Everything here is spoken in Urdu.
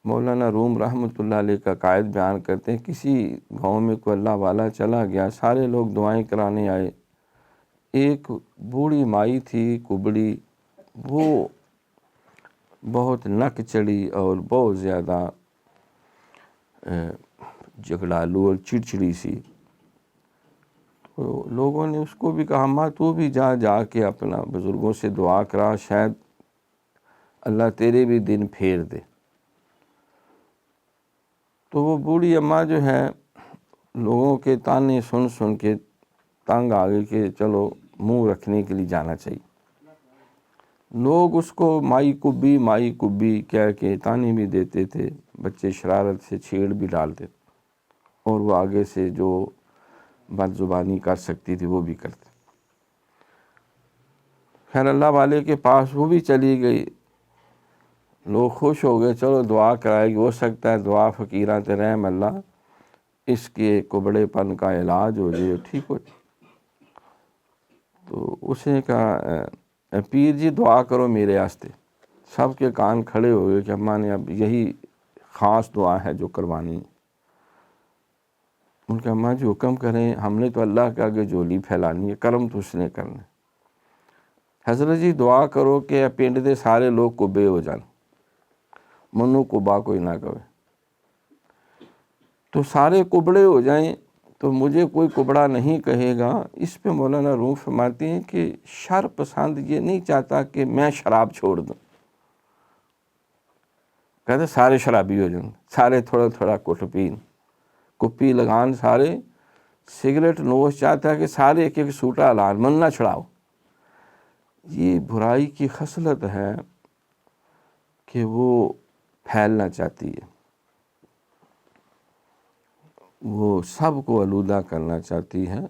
مولانا روم رحمۃ اللہ علیہ کا قائد بیان کرتے ہیں، کسی گاؤں میں کوئی اللہ والا چلا گیا، سارے لوگ دعائیں کرانے آئے، ایک بوڑھی مائی تھی کبڑی، وہ بہت نک چڑی اور بہت زیادہ جھگڑالو اور چڑچڑی سی۔ تو لوگوں نے اس کو بھی کہا ماں تو بھی جا کے اپنا بزرگوں سے دعا کرا، شاید اللہ تیرے بھی دن پھیر دے۔ تو وہ بوڑھی اماں جو ہے لوگوں کے تانے سن سن کے تنگ آ گئی کہ چلو منہ رکھنے کے لیے جانا چاہیے۔ لوگ اس کو مائی کبی کہہ کے تانے بھی دیتے تھے، بچے شرارت سے چھیڑ بھی ڈالتے تھے، اور وہ آگے سے جو بد زبانی کر سکتی تھی وہ بھی کرتے۔ خیر اللہ والے کے پاس وہ بھی چلی گئی، لوگ خوش ہو گئے، چلو دعا کرائے گی، ہو سکتا ہے دعا فقیراں تے رحم اللہ اس کے کبڑے پن کا علاج ہو جائے، ٹھیک ہو جائے۔ تو اس نے کہا پیر جی دعا کرو میرے واسطے۔ سب کے کان کھڑے ہو گئے کہ اماں نے اب یہی خاص دعا ہے جو کروانی ہے۔ ان کے اماں جی حکم کریں، ہم نے تو اللہ کے آگے جھولی پھیلانی ہے، کرم تو اس نے کرنا ہے۔ حضرت جی دعا کرو کہ پنڈ دے سارے لوگ کبے ہو جان، منو کبا کوئی نہ کہے، تو سارے کبڑے ہو جائیں تو مجھے کوئی کبڑا نہیں کہے گا۔ اس پہ مولانا روم فرماتے ہیں کہ شر پسند یہ نہیں چاہتا کہ میں شراب چھوڑ دوں، کہتے سارے شرابی ہو جائیں، سارے تھوڑا تھوڑا کٹ پین، کپی لگان، سارے سگریٹ نوش، چاہتا ہے کہ سارے ایک ایک سوٹا لان، من نہ چھڑاؤ۔ یہ برائی کی خصلت ہے کہ وہ پھیلنا چاہتی ہے، وہ سب کو آلودہ کرنا چاہتی ہے۔